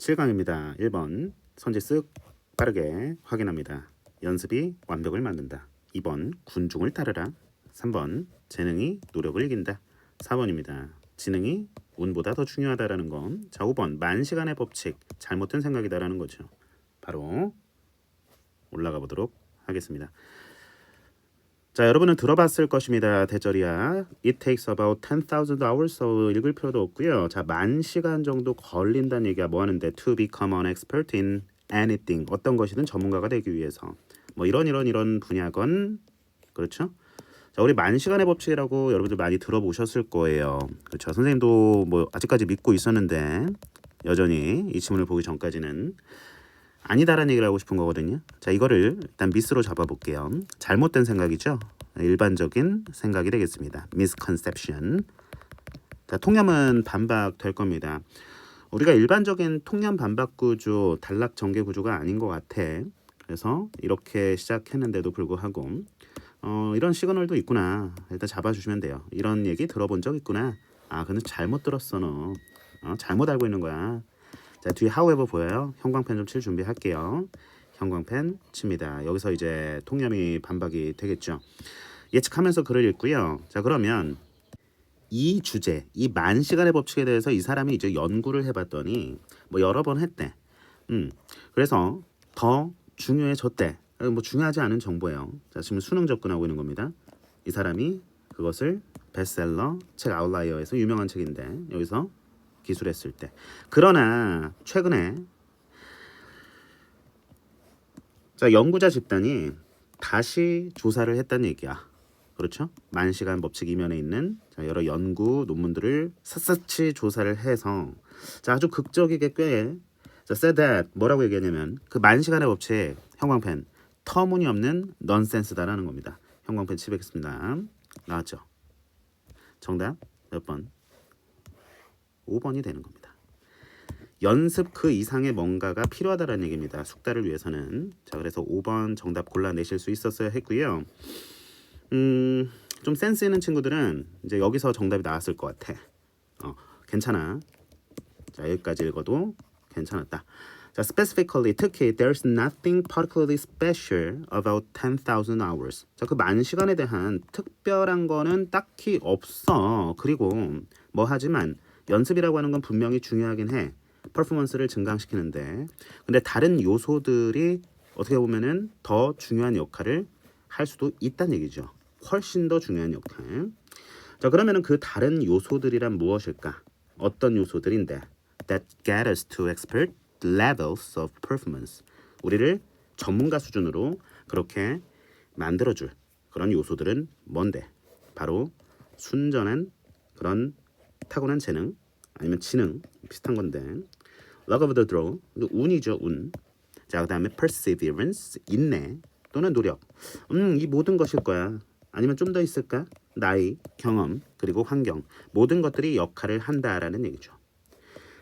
7강입니다. 1번 선지 쓱 빠르게 확인합니다. 연습이 완벽을 만든다. 2번 군중을 따르라. 3번 재능이 노력을 이긴다. 4번입니다. 지능이 운보다 더 중요하다라는 건. 자, 5번 만시간의 법칙, 잘못된 생각이다라는 거죠. 바로 올라가 보도록 하겠습니다. 자, 여러분은 들어봤을 것입니다. 대절이야. It takes about 10,000 hours. 읽을 필요도 없고요. 자, 10,000시간 정도 걸린다는 얘기가 뭐 하는데 to become an expert in anything. 어떤 것이든 전문가가 되기 위해서. 뭐 이런 분야건 그렇죠? 자, 우리 10,000시간의 법칙이라고 여러분들 많이 들어보셨을 거예요. 그렇죠? 선생님도 뭐 아직까지 믿고 있었는데 여전히 이 지문을 보기 전까지는 아니다라는 얘기를 하고 싶은 거거든요. 자, 이거를 일단 미스로 잡아볼게요. 잘못된 생각이죠. 일반적인 생각이 되겠습니다. misconception. 자, 통념은 반박될 겁니다. 우리가 일반적인 통념 반박 구조, 단락 전개 구조가 아닌 것 같아. 그래서 이렇게 시작했는데도 불구하고 이런 시그널도 있구나. 일단 잡아주시면 돼요. 이런 얘기 들어본 적 있구나. 아, 근데 잘못 들었어 너. 잘못 알고 있는 거야. 자, 뒤에 however 보여요? 형광펜 좀 칠 준비할게요. 형광펜 칩니다. 여기서 이제 통념이 반박이 되겠죠. 예측하면서 글을 읽고요. 자, 그러면 이 주제, 이 10,000시간의 법칙에 대해서 이 사람이 이제 연구를 해봤더니 뭐 여러 번 했대. 그래서 더 중요해졌대. 뭐 중요하지 않은 정보예요. 자, 지금 수능 접근하고 있는 겁니다. 이 사람이 그것을 베스트셀러 책 아웃라이어에서 유명한 책인데 여기서 기술했을 때. 그러나 최근에 자, 연구자 집단이 다시 조사를 했다는 얘기야. 그렇죠? 10,000시간 법칙 이면에 있는 자, 여러 연구 논문들을 샅샅이 조사를 해서 자, 아주 극적이게 꽤 자, said that 뭐라고 얘기하냐면 그 10,000시간의 법칙 형광펜 터무니없는 넌센스다라는 겁니다. 형광펜 치겠습니다. 나왔죠? 정답 몇 번? 5번이 되는 겁니다. 연습 그 이상의 뭔가가 필요하다는 얘기입니다. 숙달을 위해서는. 자, 그래서 5번 정답 골라내실 수 있었어야 했고요. 좀 센스 있는 친구들은 이제 여기서 정답이 나왔을 것 같아. 괜찮아. 자, 여기까지 읽어도 괜찮았다. 자, specifically 특히 there's nothing particularly special about 10,000 hours. 자, 그 10,000시간에 대한 특별한 거는 딱히 없어. 그리고 뭐 하지만 연습이라고 하는 건 분명히 중요하긴 해. 퍼포먼스를 증강시키는데. 근데 다른 요소들이 어떻게 보면은 더 중요한 역할을 할 수도 있다는 얘기죠. 훨씬 더 중요한 역할. 자, 그러면은 그 다른 요소들이란 무엇일까? 어떤 요소들인데? That get us to expert levels of performance. 우리를 전문가 수준으로 그렇게 만들어줄 그런 요소들은 뭔데? 바로 순전한 그런 타고난 재능 아니면 지능 비슷한 건데 luck of the draw 운이죠. 운. 자, 그 다음에 perseverance 인내 또는 노력. 이 모든 것일 거야. 아니면 좀 더 있을까? 나이, 경험 그리고 환경 모든 것들이 역할을 한다라는 얘기죠.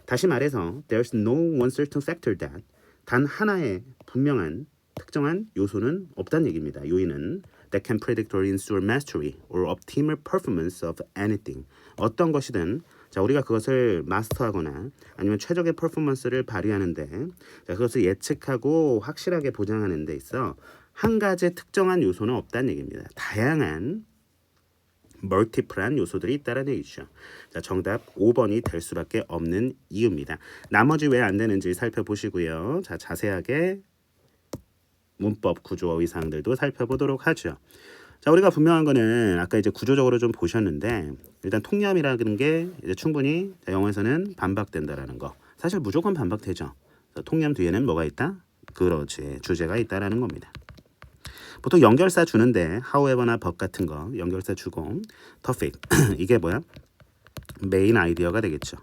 다시 말해서 there's no one certain factor that 단 하나의 분명한 특정한 요소는 없다는 얘기입니다. 요인은 that can predict or ensure mastery or optimal performance of anything. 어떤 것이든 자, 우리가 그것을 마스터하거나 아니면 최적의 퍼포먼스를 발휘하는데 자, 그것을 예측하고 확실하게 보장하는 데 있어 한 가지 특정한 요소는 없다는 얘기입니다. 다양한 멀티플한 요소들이 있다는 얘기죠. 자, 정답 5번이 될 수밖에 없는 이유입니다. 나머지 왜 안 되는지 살펴보시고요. 자, 자세하게 문법 구조 의사항들도 살펴보도록 하죠. 자, 우리가 분명한 거는 아까 이제 구조적으로 좀 보셨는데 일단 통념이라는 게 이제 충분히 영어에서는 반박된다라는 거. 사실 무조건 반박되죠. 자, 통념 뒤에는 뭐가 있다? 그렇지. 주제가 있다라는 겁니다. 보통 연결사 주는데 however나 but 같은 거 연결사 주고 topic 이게 뭐야? 메인 아이디어가 되겠죠.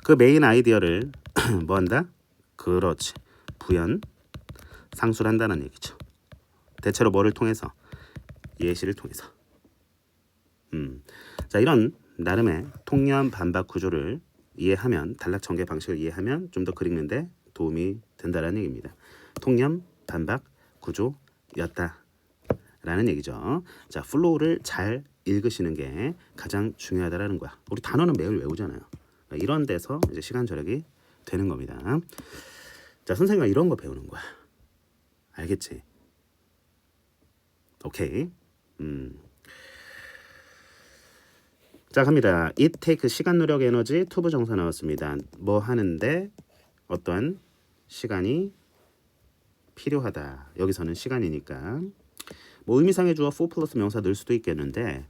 그 메인 아이디어를 뭐 한다? 그렇지. 부연 상술한다는 얘기죠. 대체로 뭐를 통해서? 예시를 통해서. 자, 이런 나름의 통념 반박 구조를 이해하면 단락 전개 방식을 이해하면 좀 더 그리는데 도움이 된다라는 얘기입니다. 통념 반박 구조였다라는 얘기죠. 자, 플로우를 잘 읽으시는 게 가장 중요하다라는 거야. 우리 단어는 매일 외우잖아요. 이런 데서 이제 시간 절약이 되는 겁니다. 자, 선생님과 이런 거 배우는 거야. 알겠지? 오케이. 자, 갑니다. It take 시간, 노력, 에너지, 투부 정사 나왔습니다. 뭐 하는데 어떠한 시간이 필요하다. 여기서는 시간이니까 뭐 의미상의 주어 for 플러스 명사 넣을 수도 있겠는데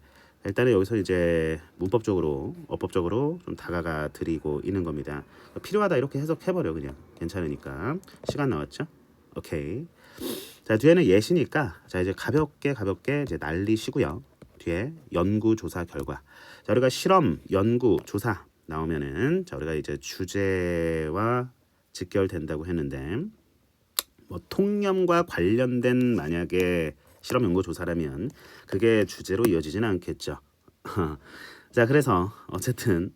일단은 여기서 이제 문법적으로 어법적으로 좀 다가가 드리고 있는 겁니다. 필요하다 이렇게 해석해버려 그냥 괜찮으니까. 시간 나왔죠? 오케이. 자, 뒤에는 예시니까 자 이제 가볍게 이제 날리시고요. 뒤에 연구 조사 결과. 자, 우리가 실험, 연구, 조사 나오면은 자 우리가 이제 주제와 직결된다고 했는데 뭐 통념과 관련된 만약에 실험 연구 조사라면 그게 주제로 이어지지는 않겠죠. 자, 그래서 어쨌든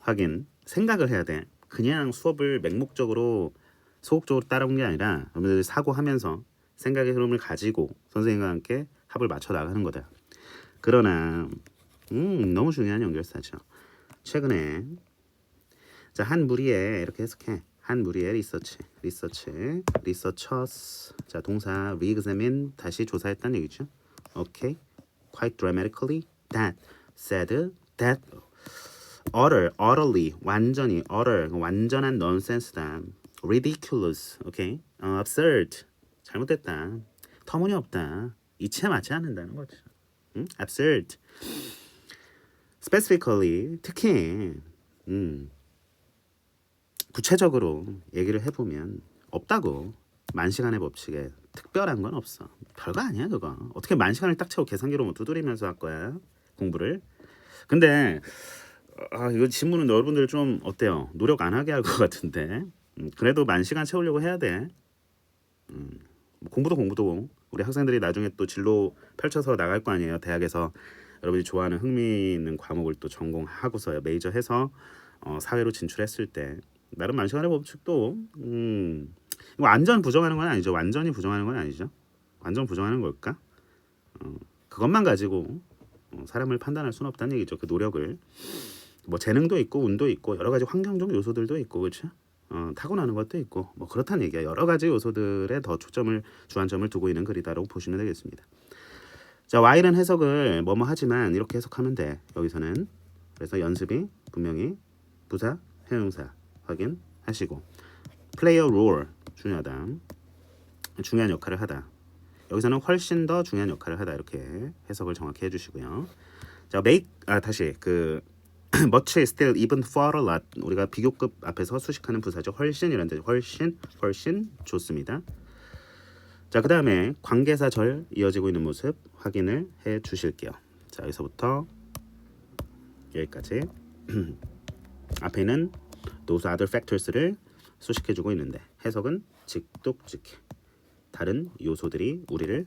확인 생각을 해야 돼. 그냥 수업을 맹목적으로 소극적으로 따라온 게 아니라 여러분들 사고하면서 생각의 흐름을 가지고 선생님과 함께 합을 맞춰 나가는 거다. 그러나 너무 중요한 연결사죠. 최근에 자, 한 무리에 이렇게 해석해. 한 무리의 리서처스. 자, 동사 re-examine 다시 조사했다는 얘기죠. 오케이. Quite dramatically that said that utterly 완전히 완전한 nonsense다. ridiculous. 오케이. absurd. 잘못됐다. 터무니없다. 이치에 맞지 않는다는 거죠. absurd. specifically 특히 구체적으로 얘기를 해보면 없다고. 만시간의 법칙에 특별한 건 없어. 별거 아니야 그거. 어떻게 만시간을 딱 채워 계산기로 뭐 두드리면서 할 거야 공부를. 근데 이거 질문은 여러분들 좀 어때요? 노력 안 하게 할 것 같은데 그래도 만시간 채우려고 해야 돼. 공부도 우리 학생들이 나중에 또 진로 펼쳐서 나갈 거 아니에요. 대학에서 여러분이 좋아하는 흥미 있는 과목을 또 전공하고서 메이저 해서 사회로 진출했을 때 나름 만시간의 법칙도 이거 완전 부정하는 건 아니죠. 완전히 부정하는 건 아니죠. 완전 부정하는 걸까? 그것만 가지고 사람을 판단할 수는 없다는 얘기죠. 그 노력을 뭐 재능도 있고 운도 있고 여러 가지 환경적 요소들도 있고 그렇죠. 타고나는 것도 있고 뭐 그렇다는 얘기야. 여러 가지 요소들에 더 주안점을 두고 있는 글이다라고 보시면 되겠습니다. 자, while은 해석을 뭐뭐 하지만 이렇게 해석하면 돼. 여기서는 그래서 연습이 분명히 부사, 형용사 확인하시고 play a role 중요하다. 중요한 역할을 하다. 여기서는 훨씬 더 중요한 역할을 하다 이렇게 해석을 정확히 해주시고요. 자, make 다시 그 much, still, even, for a lot 우리가 비교급 앞에서 수식하는 부사죠. 훨씬이라는 뜻. 훨씬 좋습니다. 자, 그 다음에 관계사절 이어지고 있는 모습 확인을 해 주실게요. 자, 여기서부터 여기까지 앞에 있는 those other factors를 수식해주고 있는데 해석은 직독직해. 다른 요소들이 우리를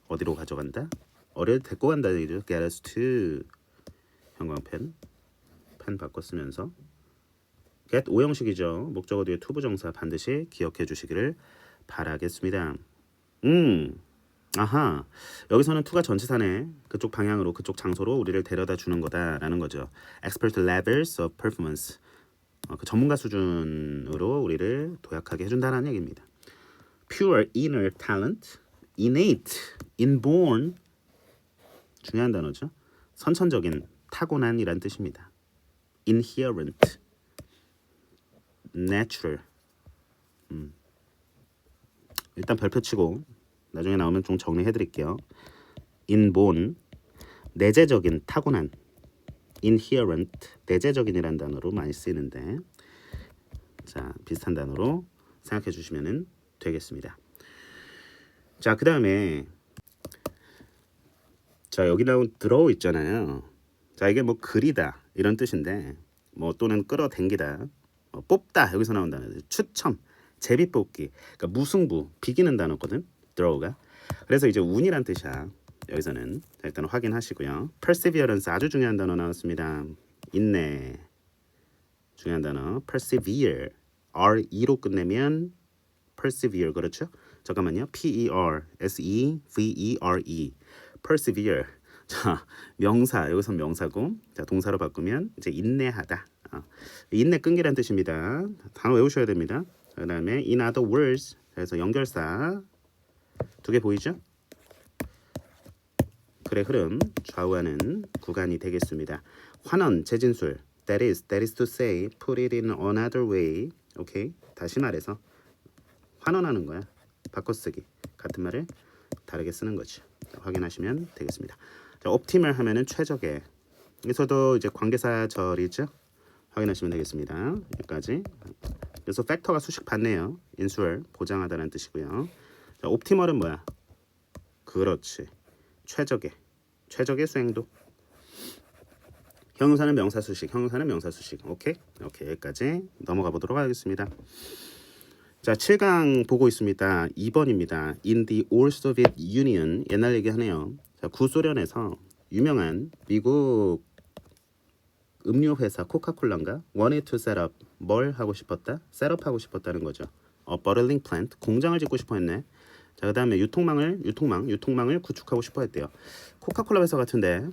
어디로 가져간다? 어디를 데리고 간다는 얘기죠. get us to 형광펜 펜 바꿔 쓰면서 get 오형식이죠. 목적어 뒤에 투부정사 반드시 기억해 주시기를 바라겠습니다. 아하, 여기서는 to가 전치사네. 그쪽 방향으로 그쪽 장소로 우리를 데려다 주는 거다라는 거죠. expert levels of performance 그 전문가 수준으로 우리를 도약하게 해준다는 얘기입니다. pure inner talent, innate, inborn 중요한 단어죠. 선천적인 타고난이란 뜻입니다. inherent, natural. 일단 별표 치고 나중에 나오면 좀 정리해드릴게요. inborn, 내재적인 타고난. inherent, 내재적인이라는 단어로 많이 쓰이는데 자, 비슷한 단어로 생각해 주시면 되겠습니다. 자, 그 다음에 자, 여기 나온 draw 있잖아요. 자, 이게 뭐 그리다 이런 뜻인데 뭐 또는 끌어당기다, 뽑다 여기서 나온 단어 추첨, 제비뽑기, 그러니까 무승부, 비기는 단어거든. draw가. 그래서 이제 운이란 뜻이야. 여기서는 일단 확인하시고요. perseverance 아주 중요한 단어 나왔습니다. 인내 중요한 단어 persevere R-E로 끝내면 persevere 그렇죠? 잠깐만요. P-E-R-S-E-V-E-R-E persevere 자, 명사 여기서 명사고 자, 동사로 바꾸면 이제 인내하다 인내 끈기란 뜻입니다. 단어 외우셔야 됩니다. 그 다음에 in other words, 그래서 연결사 2개 보이죠? 글의 흐름 좌우하는 구간이 되겠습니다. 환원 재진술 that is to say, put it in another way. 오케이, 다시 말해서 환원하는 거야. 바꿔쓰기 같은 말을 다르게 쓰는 거지. 확인하시면 되겠습니다. 자, optimal 하면은 최적의. 여기서도 이제 관계사절이죠. 확인하시면 되겠습니다. 여기까지. 그래서 팩터가 수식 받네요. 인수월 보장하다는 뜻이고요. 자, optimal은 뭐야? 그렇지. 최적의 수행도. 형용사는 명사수식, 형용사는 명사수식. 오케이? 여기까지 넘어가 보도록 하겠습니다. 자, 7강 보고 있습니다. 2번입니다. In the old Soviet Union, 옛날 얘기하네요. 자, 구소련에서 유명한 미국 음료 회사 코카콜라인가 wanted to set up, 뭘 하고 싶었다? set up 하고 싶었다는 거죠. bottling plant, 공장을 짓고 싶어 했네. 자, 그다음에 유통망을 구축하고 싶어 했대요. 코카콜라 회사 같은데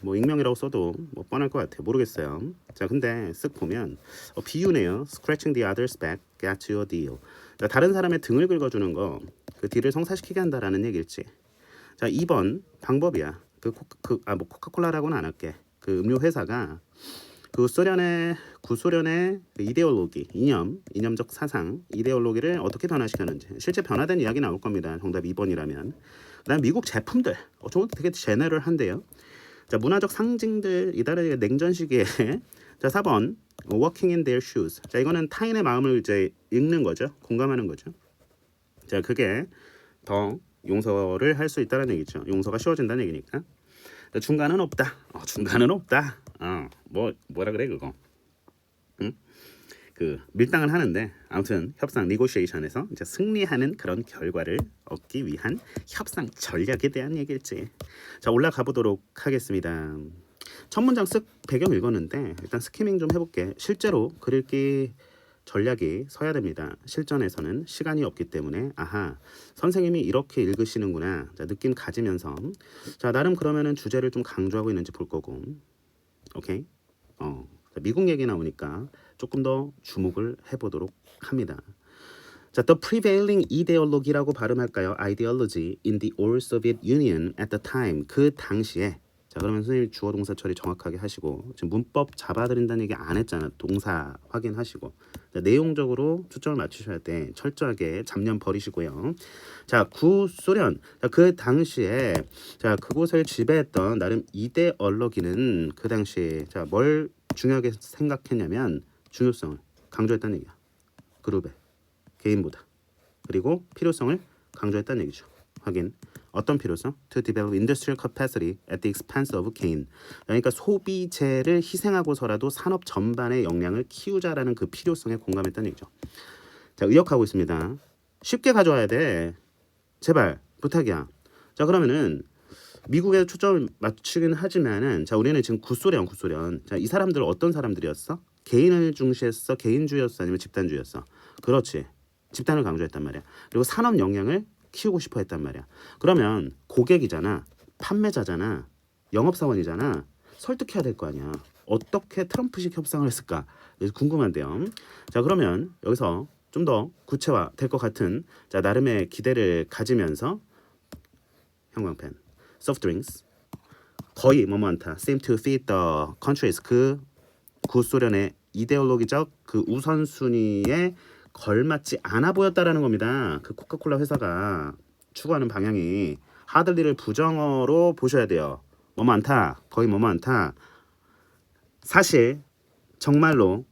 뭐 익명이라고 써도 뭐 뻔할 것 같아요. 모르겠어요. 자, 근데 쓱 보면 비유네요. Scratching the other's back got you a deal. 자, 다른 사람의 등을 긁어주는 거 그 딜을 성사시키게 한다라는 얘기일지. 자, 2번 방법이야. 코카콜라라고는 안 할게. 그 음료 회사가 그 구소련의 이데올로기, 이념적 사상, 이데올로기를 어떻게 변화시켰는지 실제 변화된 이야기 나올 겁니다. 정답 2번이라면. 그다음 미국 제품들, 저거 되게 제너럴한데요. 자, 문화적 상징들 이달의 냉전 시기에 자, 4번 walking in their shoes. 자, 이거는 타인의 마음을 이제 읽는 거죠. 공감하는 거죠. 자, 그게 더 용서를 할 수 있다는 얘기죠. 용서가 쉬워진다는 얘기니까. 자, 중간은 없다. 중간은 없다. 뭐라 그래 그거. 응? 그 밀당을 하는데 아무튼 협상 네고시에이션에서 이제 승리하는 그런 결과를 얻기 위한 협상 전략에 대한 얘기일지. 자, 올라가 보도록 하겠습니다. 첫 문장 쓱 배경 읽었는데 일단 스키밍 좀 해볼게. 실제로 글 읽기 전략이 서야 됩니다. 실전에서는 시간이 없기 때문에 아하, 선생님이 이렇게 읽으시는구나. 자, 느낌 가지면서 자, 나름 그러면은 주제를 좀 강조하고 있는지 볼 거고. 오케이. 자, 미국 얘기 나오니까 조금 더 주목을 해보도록 합니다. 자, the prevailing ideology라고 발음할까요? ideology in the old Soviet Union at the time. 그 당시에. 자, 그러면 선생님 주어 동사 처리 정확하게 하시고 지금 문법 잡아드린다는 얘기 안 했잖아. 동사 확인하시고. 자, 내용적으로 초점을 맞추셔야 돼. 철저하게 잡념 버리시고요. 자, 구소련. 자, 그 당시에 자, 그곳을 지배했던 나름 이데올로기는 그 당시에 자, 뭘 중요하게 생각했냐면 중요성을 강조했다는 얘기야. 그룹의 개인보다. 그리고 필요성을 강조했다는 얘기죠. 확인. 어떤 필요성? To develop industrial capacity at the expense of gain. 그러니까 소비재를 희생하고서라도 산업 전반의 역량을 키우자라는 그 필요성에 공감했다는 얘기죠. 자, 의역하고 있습니다. 쉽게 가져와야 돼. 제발 부탁이야. 자, 그러면은 미국에 초점을 맞추긴 하지만은 자, 우리는 지금 구소련. 자, 이 사람들 어떤 사람들이었어? 개인을 중시했어? 개인주의였어? 아니면 집단주의였어? 그렇지. 집단을 강조했단 말이야. 그리고 산업 역량을 키우고 싶어 했단 말이야. 그러면 고객이잖아. 판매자잖아. 영업사원이잖아. 설득해야 될 거 아니야. 어떻게 트럼프식 협상을 했을까? 궁금한데요. 자, 그러면 여기서 좀 더 구체화 될 것 같은 자, 나름의 기대를 가지면서 형광펜, soft drinks 거의 뭐뭐한다. seem to fit the countries 그 구소련의 이데올로기적 그 우선순위에 걸맞지 않아 보였다라는 겁니다. 그 코카콜라 회사가 추구하는 방향이 하들리를 부정어로 보셔야 돼요. 뭐뭐 않다. 거의 뭐뭐 않다. 사실 정말로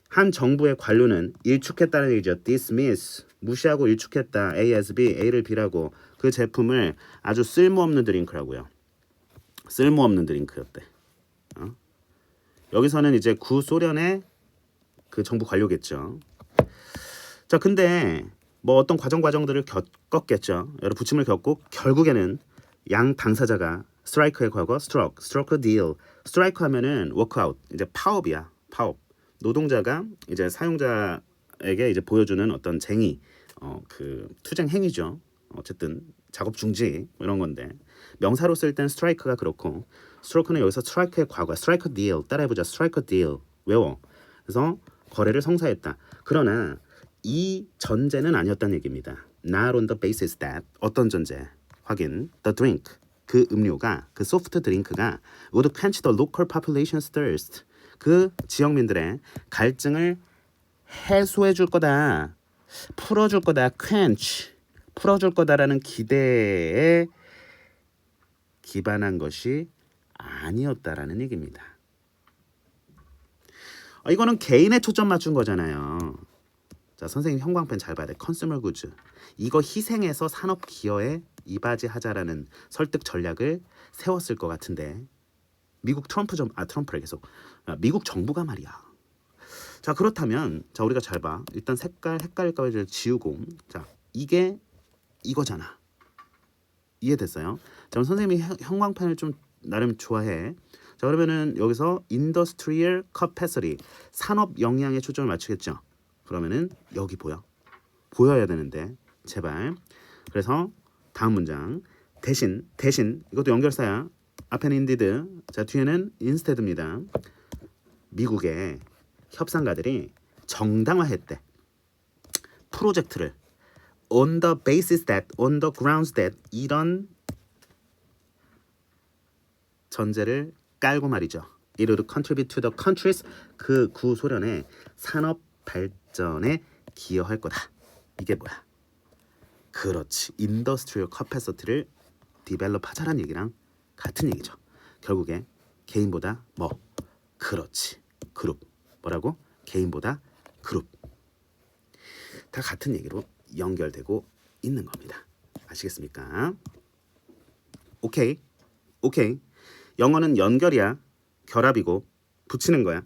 한 정부의 관료는 일축했다는 얘기죠. dismiss 무시하고 일축했다. A as B, A를 B라고 그 제품을 아주 쓸모없는 드링크라고요. 쓸모없는 드링크였대. 여기서는 이제 구소련의 그 정부 관료겠죠. 자, 근데 뭐 어떤 과정들을 겪었겠죠. 여러 부침을 겪고 결국에는 양 당사자가 스트라이크의 과거 스트로크 딜. 스트라이크 하면은 워크아웃. 이제 파업이야. 파업. 노동자가 이제 사용자에게 이제 보여주는 어떤 쟁의 그 투쟁 행위죠. 어쨌든 작업 중지 뭐 이런 건데 명사로 쓸 땐 strike가 그렇고 stroke는 여기서 strike의 과거 strike a deal 따라해보자 strike a deal 외워. 그래서 거래를 성사했다. 그러나 이 전제는 아니었다는 얘기입니다. Not on the basis that 어떤 전제 확인 the drink 그 음료가 그 소프트 드링크가 would quench the local population's thirst 그 지역민들의 갈증을 해소해 줄 거다. 풀어줄 거다. quench 풀어줄 거다라는 기대에 기반한 것이 아니었다라는 얘기입니다. 이거는 개인에 초점 맞춘 거잖아요. 자, 선생님 형광펜 잘 봐야 돼. 컨슈머 구즈. 이거 희생해서 산업 기여에 이바지하자라는 설득 전략을 세웠을 것 같은데 미국 트럼프를 계속 미국 정부가 말이야. 자, 그렇다면 자 우리가 잘 봐. 일단 헷갈릴까 봐 지우고 자 이게 이거잖아. 이해됐어요? 자, 그럼 선생님이 형광펜을 좀 나름 좋아해. 자, 그러면은 여기서 industrial capacity 산업 역량에 초점을 맞추겠죠. 그러면은 여기 보여야 되는데 제발. 그래서 다음 문장 대신 이것도 연결사야. 앞에는 indeed 자 뒤에는 instead입니다. 미국의 협상가들이 정당화했대. 프로젝트를 on the basis that, on the grounds that 이런 전제를 깔고 말이죠. It would contribute to the country's 그 구소련의 산업 발전에 기여할 거다. 이게 뭐야? 그렇지. 인더스트리얼 카패시티를 디벨롭 하자라는 얘기랑 같은 얘기죠. 결국에 개인보다 뭐? 그렇지. 그룹. 뭐라고? 개인보다 그룹. 다 같은 얘기로 연결되고 있는 겁니다. 아시겠습니까? 오케이. 영어는 연결이야. 결합이고 붙이는 거야.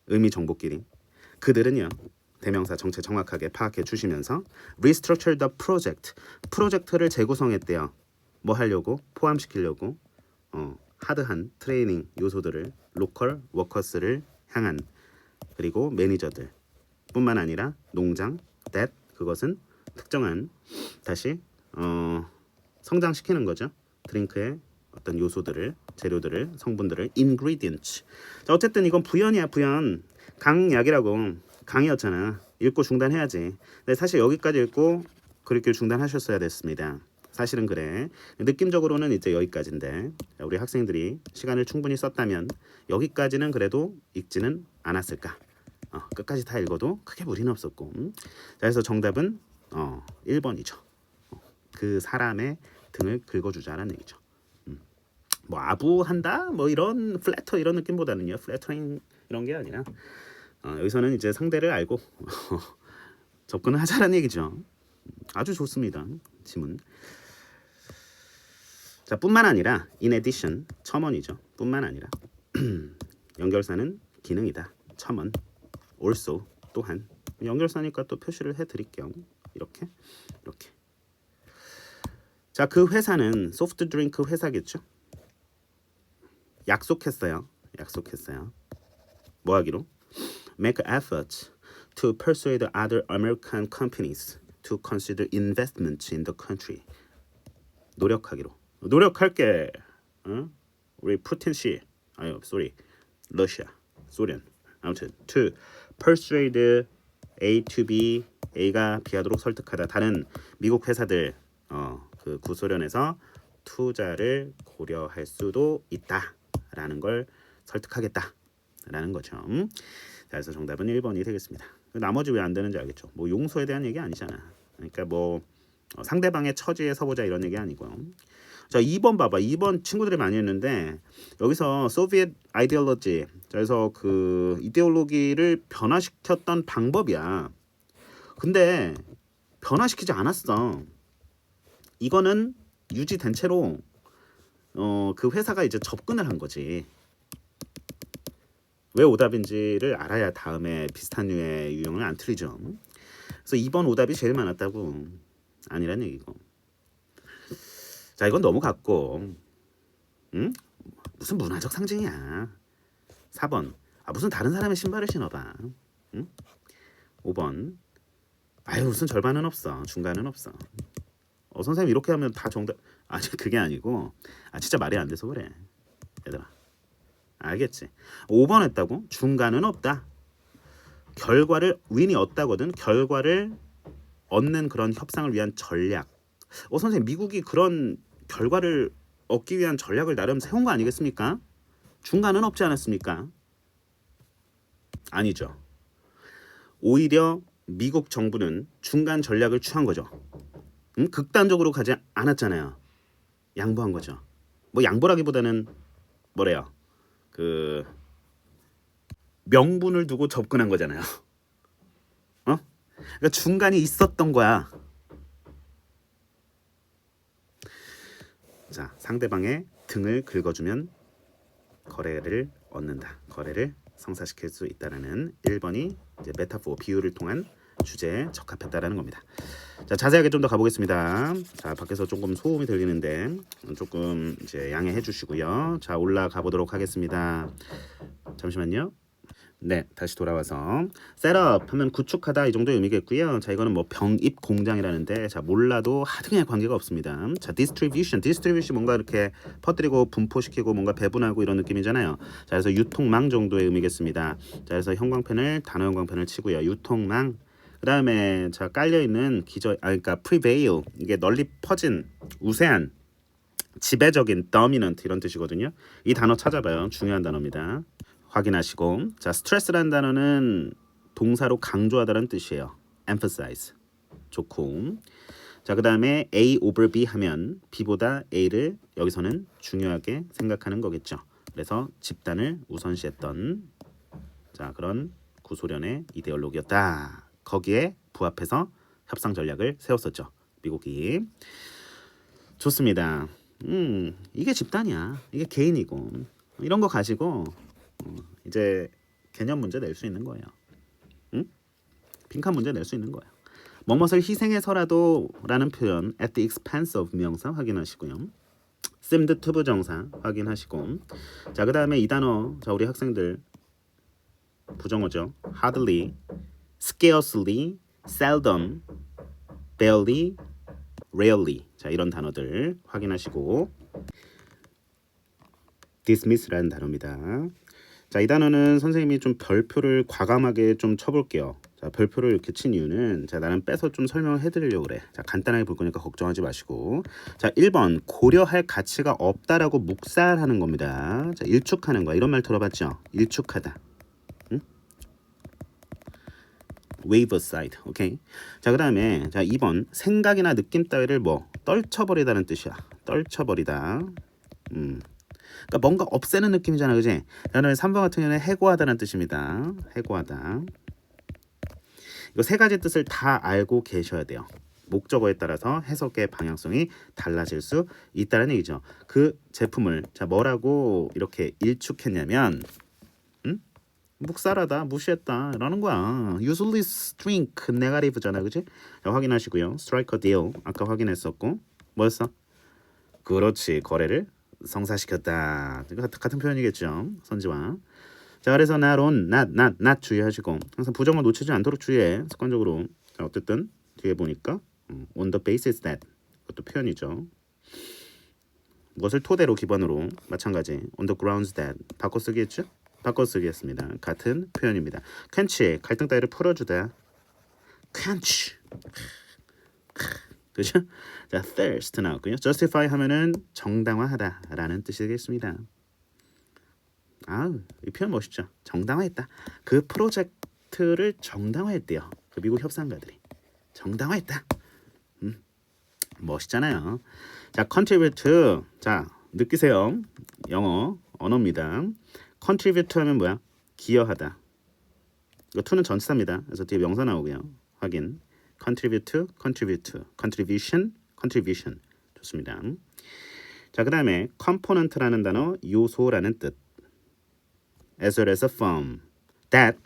의미 정보끼리. 그들은요. 대명사 정체 정확하게 파악해 주시면서 restructure the project. 프로젝트를 재구성했대요. 뭐 하려고? 포함시키려고 하드한 트레이닝 요소들을 로컬 워커스를 향한 그리고 매니저들 뿐만 아니라 농장 that 그것은 특정한 다시 성장시키는 거죠. 드링크의 어떤 요소들을 재료들을 성분들을 ingredients. 자, 어쨌든 이건 부연이야. 부연. 강약이라고 강의였잖아. 읽고 중단해야지. 근데 사실 여기까지 읽고 그렇게 중단하셨어야 됐습니다. 사실은 그래. 느낌적으로는 이제 여기까지인데 우리 학생들이 시간을 충분히 썼다면 여기까지는 그래도 읽지는 않았을까. 끝까지 다 읽어도 크게 무리는 없었고. 자, 그래서 정답은 1번이죠. 그 사람의 등을 긁어주자라는 얘기죠. 뭐 아부한다 뭐 이런 플래터 이런 느낌보다는요. 플래터링 이런 게 아니라 여기서는 이제 상대를 알고 접근을 하자라는 얘기죠. 아주 좋습니다. 지문. 자, 뿐만 아니라 in addition 첨언이죠. 뿐만 아니라 연결사는 기능이다. 첨언. also 또한 연결사니까 또 표시를 해드릴게요. 이렇게. 자, 그 회사는 소프트 드링크 회사겠죠. 약속했어요. 뭐 하기로? Make efforts to persuade other American companies to consider investment in the country. 노력하기로. 노력할게. 우리 푸틴 씨. 러시아. 소련. 아무튼 to persuade A to B, A가 B하도록 설득하다. 다른 미국 회사들 그 구소련에서 투자를 고려할 수도 있다라는 걸 설득하겠다라는 거죠. 자, 그래서 정답은 1번이 되겠습니다. 나머지 왜 안 되는지 알겠죠? 뭐 용서에 대한 얘기 아니잖아. 그러니까 뭐 상대방의 처지에 서보자 이런 얘기 아니고요. 자, 2번 봐봐. 2번 친구들이 많이 했는데 여기서 소비에트 아이디올로지, 그래서 그 이데올로기를 변화시켰던 방법이야. 근데 변화시키지 않았어. 이거는 유지된 채로 그 회사가 이제 접근을 한 거지. 왜 오답인지를 알아야 다음에 비슷한 류의 유형을 안 틀리죠. 그래서 2번 오답이 제일 많았다고. 아니란 얘기고. 자, 이건 너무 같고, 무슨 문화적 상징이야. 4번, 무슨 다른 사람의 신발을 신어봐. 5번, 무슨 절반은 없어, 중간은 없어. 선생님 이렇게 하면 다 정답. 아니 그게 아니고 진짜 말이 안 돼서 그래. 얘들아. 알겠지? 5번 했다고? 중간은 없다. 결과를 윈이 얻다거든. 결과를 얻는 그런 협상을 위한 전략. 선생님 미국이 그런 결과를 얻기 위한 전략을 나름 세운 거 아니겠습니까? 중간은 없지 않았습니까? 아니죠. 오히려 미국 정부는 중간 전략을 취한 거죠. 극단적으로 가지 않았잖아요. 양보한 거죠. 뭐 양보라기보다는 뭐래요? 그 명분을 두고 접근한 거잖아요. 그러니까 중간이 있었던 거야. 자, 상대방의 등을 긁어주면 거래를 얻는다. 거래를 성사시킬 수 있다라는 1번이 이제 메타포 비유를 통한 주제에 적합했다라는 겁니다. 자, 자세하게 좀 더 가보겠습니다. 자, 밖에서 조금 소음이 들리는데 조금 이제 양해해 주시고요. 자, 올라가 보도록 하겠습니다. 잠시만요. 네, 다시 돌아와서 셋업 하면 구축하다 이 정도 의미겠고요. 자, 이거는 뭐 병입 공장이라는데 자, 몰라도 하등의 관계가 없습니다. 자, distribution 뭔가 이렇게 퍼뜨리고 분포시키고 뭔가 배분하고 이런 느낌이잖아요. 자, 그래서 유통망 정도의 의미겠습니다. 자, 그래서 형광펜을 단어 형광펜을 치고요. 유통망. 그다음에 자, 깔려 있는 그러니까 prevail 이게 널리 퍼진 우세한 지배적인 dominant 이런 뜻이거든요. 이 단어 찾아봐요. 중요한 단어입니다. 확인하시고 자 스트레스라는 단어는 동사로 강조하다는 뜻이에요. emphasize 좋고 자 그 다음에 A over B 하면 B보다 A를 여기서는 중요하게 생각하는 거겠죠. 그래서 집단을 우선시했던 자 그런 구소련의 이데올로기였다. 거기에 부합해서 협상 전략을 세웠었죠. 미국이. 좋습니다. 이게 집단이야. 이게 개인이고 이런 거 가지고 이제 개념 문제 낼 수 있는 거예요. 응? 빈칸 문제 낼 수 있는 거예요. 뭐뭇을 희생해서라도 라는 표현 at the expense of 명사 확인하시고요. seemed to 부정사 확인하시고 자 그 다음에 이 단어 자 우리 학생들 부정어죠. hardly, scarcely, seldom, barely, rarely 자 이런 단어들 확인하시고 dismiss라는 단어입니다. 자, 이 단어는 선생님이 좀 별표를 과감하게 좀 쳐볼게요. 자, 별표를 이렇게 친 이유는 자, 나는 빼서 좀 설명을 해드리려고 그래. 자, 간단하게 볼 거니까 걱정하지 마시고. 자, 1번 고려할 가치가 없다라고 묵살하는 겁니다. 자, 일축하는 거야. 이런 말 들어봤죠? 일축하다. 응? wave aside. 오케이. 자, 그다음에 자, 2번 생각이나 느낌 따위를 뭐 떨쳐버리다는 뜻이야. 떨쳐버리다. 그러니까 뭔가 없애는 느낌이잖아, 그지? 그다음에 3번 같은 경우는 해고하다는 뜻입니다. 해고하다. 이거 세 가지 뜻을 다 알고 계셔야 돼요. 목적어에 따라서 해석의 방향성이 달라질 수 있다는 얘기죠. 그 제품을 자 뭐라고 이렇게 일축했냐면, 묵살하다, 무시했다 라는 거야. Usually drink negative잖아, 그지? 자, 확인하시고요. Strike a deal 아까 확인했었고, 뭐였어? 그렇지, 거래를 성사시켰다. 같은 표현이겠죠. 선지와. 자, 그래서 not 주의하시고 항상 부정어 놓치지 않도록 주의해. 습관적으로. 자, 어쨌든 뒤에 보니까 on the basis that 그것도 표현이죠. 무엇을 토대로 기반으로 마찬가지 on the grounds that 바꿔쓰기했죠? 바꿔쓰기했습니다. 같은 표현입니다. quench 갈등 따위를 풀어주다. quench 그죠? 자, thirst 나왔고요. justify 하면은 정당화하다라는 뜻이겠습니다. 이 표현 멋있죠? 정당화했다. 그 프로젝트를 정당화했대요. 그 미국 협상가들이 정당화했다. 멋있잖아요. 자, contribute. 자, 느끼세요. 영어 언어입니다. contribute 하면 뭐야? 기여하다. 이거 to는 전치사입니다. 그래서 뒤에 명사 나오고요. 확인. contribute, contribution. 좋습니다. 자, 그 다음에 component라는 단어, 요소라는 뜻. as well as a firm. that,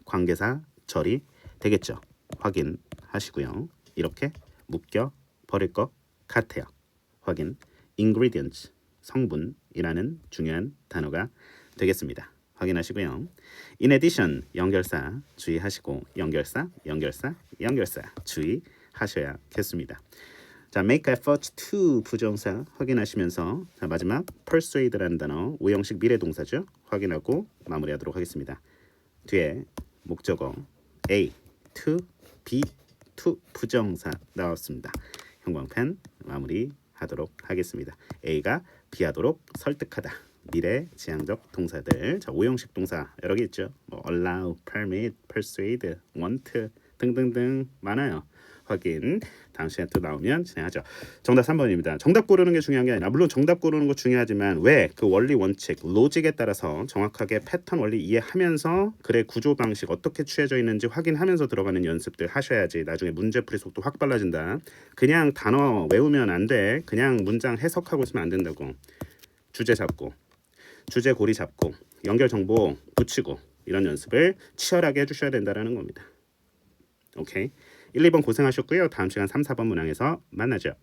관계사, 절이 되겠죠. 확인하시고요. 이렇게 묶여 버릴 것 같아요. 확인. ingredients, 성분이라는 중요한 단어가 되겠습니다. 확인하시고요. in addition, 연결사 주의하시고 연결사 주의하셔야겠습니다. 자, make effort to 부정사 확인하시면서 자, 마지막 persuade라는 단어 오형식 미래 동사죠. 확인하고 마무리하도록 하겠습니다. 뒤에 목적어 A, to, B, to 부정사 나왔습니다. 형광펜 마무리하도록 하겠습니다. A가 B하도록 설득하다. 미래 지향적 동사들. 자, 오형식 동사 여러 개 있죠. 뭐 allow, permit, persuade, want 등등등 많아요. 확인 다음 시간에 또 나오면 진행하죠. 정답 3번입니다. 정답 고르는 게 중요한 게 아니라 물론 정답 고르는 거 중요하지만 왜 그 원리 원칙 로직에 따라서 정확하게 패턴 원리 이해하면서 글의 구조 방식 어떻게 취해져 있는지 확인하면서 들어가는 연습들 하셔야지 나중에 문제풀이 속도 확 빨라진다. 그냥 단어 외우면 안 돼. 그냥 문장 해석하고 있으면 안 된다고. 주제 잡고 주제 고리 잡고 연결 정보 붙이고 이런 연습을 치열하게 해주셔야 된다는 겁니다. 오케이. 1, 2번 고생하셨고요. 다음 시간 3, 4번 문항에서 만나죠.